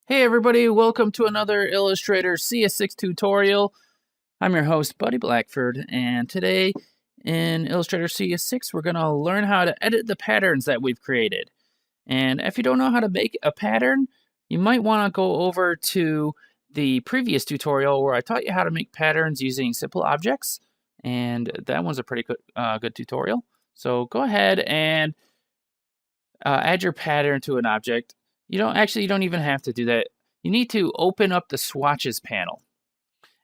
Hey everybody, welcome to another Illustrator CS6 tutorial. I'm your host, Buddy Blackford, and today in Illustrator CS6 we're going to learn how to edit the patterns that we've created. And if you don't know how to make a pattern, you might want to go over to the previous tutorial where I taught you how to make patterns using simple objects, and that one's a pretty good tutorial. So go ahead and add your pattern to an object. You don't even have to do that. You need to open up the swatches panel.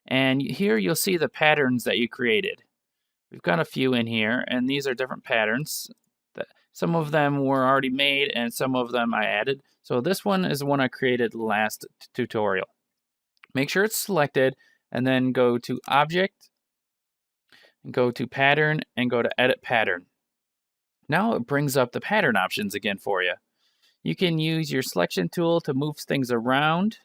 And here you'll see the patterns that you created. We've got a few in here, and these are different patterns. Some of them were already made, and some of them I added. So this one is the one I created last tutorial. Make sure it's selected, and then go to Object, and go to Pattern, and go to Edit Pattern. Now it brings up the pattern options again for you. You can use your selection tool to move things around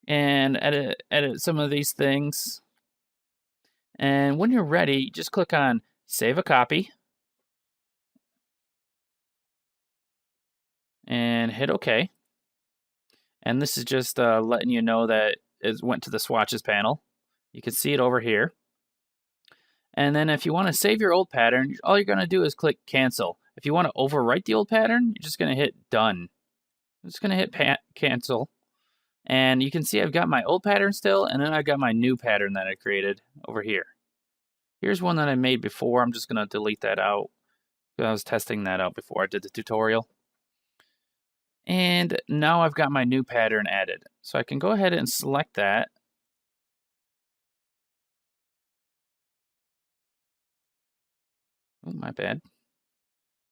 and edit some of these things. And when you're ready, just click on Save a Copy and hit OK. And this is just letting you know that it went to the swatches panel. You can see it over here. And then if you want to save your old pattern, all you're going to do is click Cancel. If you want to overwrite the old pattern, you're just going to hit Done. I'm just going to hit Cancel. And you can see I've got my old pattern still, and then I've got my new pattern that I created over here. Here's one that I made before. I'm just going to delete that out. I was testing that out before I did the tutorial. And now I've got my new pattern added. So I can go ahead and select that. Oh, my bad.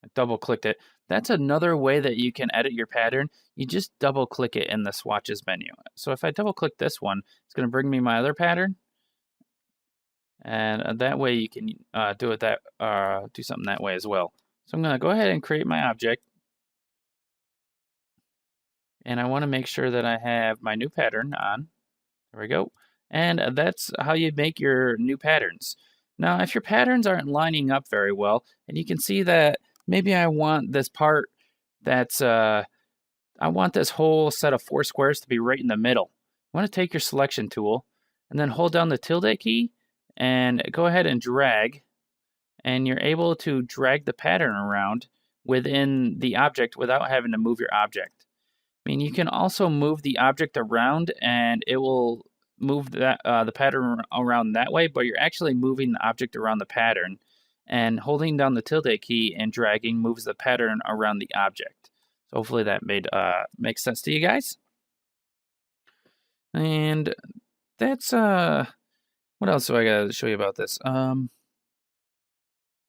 I double clicked it. That's another way that you can edit your pattern. You just double click it in the swatches menu. So if I double click this one, it's going to bring me my other pattern. And that way you can do something that way as well. So I'm going to go ahead and create my object. And I want to make sure that I have my new pattern on. There we go. And that's how you make your new patterns. Now, if your patterns aren't lining up very well, and you can see that maybe I want this part I want this whole set of 4 squares to be right in the middle. You want to take your selection tool and then hold down the tilde key and go ahead and drag. And you're able to drag the pattern around within the object without having to move your object. I mean, you can also move the object around and it will move the pattern around that way, but you're actually moving the object around the pattern, and holding down the tilde key and dragging moves the pattern around the object. So hopefully that makes sense to you guys. And that's what else do I got to show you about this?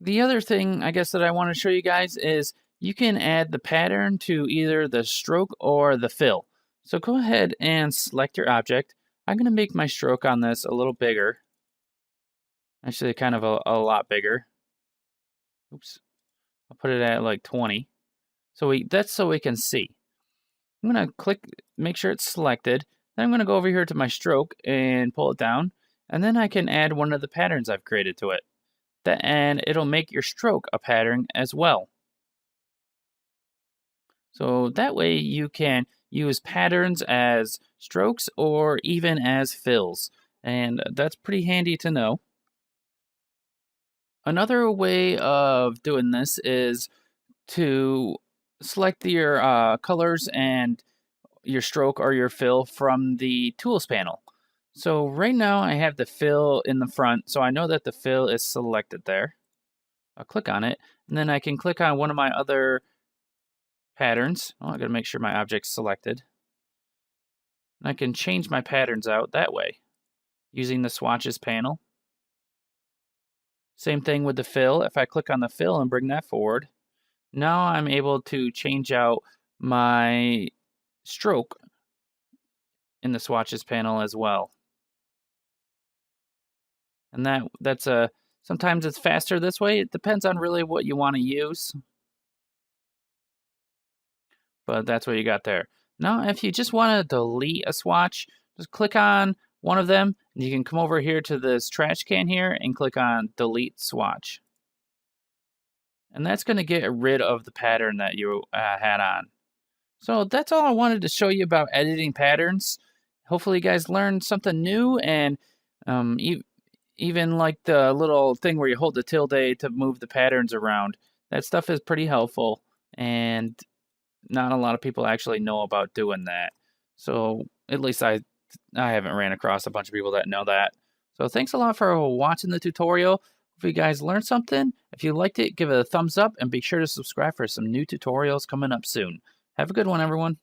The other thing I guess that I want to show you guys is you can add the pattern to either the stroke or the fill. So go ahead and select your object. I'm going to make my stroke on this a little bigger. Actually, kind of a lot bigger. Oops. I'll put it at like 20. That's so we can see. I'm going to make sure it's selected. Then I'm going to go over here to my stroke and pull it down. And then I can add one of the patterns I've created to it. And it'll make your stroke a pattern as well. So that way you can use patterns as strokes or even as fills. And that's pretty handy to know. Another way of doing this is to select your colors and your stroke or your fill from the tools panel. So right now I have the fill in the front, so I know that the fill is selected there. I'll click on it, and then I can click on one of my other patterns. Oh, I gotta make sure my object's selected. And I can change my patterns out that way using the swatches panel. Same thing with the fill. If I click on the fill and bring that forward, now I'm able to change out my stroke in the swatches panel as well. And that's sometimes it's faster this way. It depends on really what you want to use. But that's what you got there. Now, if you just want to delete a swatch, just click on one of them. And you can come over here to this trash can here and click on Delete Swatch. And that's going to get rid of the pattern that you had on. So that's all I wanted to show you about editing patterns. Hopefully you guys learned something new, and um, e even like the little thing where you hold the tilde to move the patterns around. That stuff is pretty helpful, and not a lot of people actually know about doing that. So at least I haven't ran across a bunch of people that know that. So thanks a lot for watching the tutorial. If you guys learned something, if you liked it, give it a thumbs up and be sure to subscribe for some new tutorials coming up soon. Have a good one, everyone.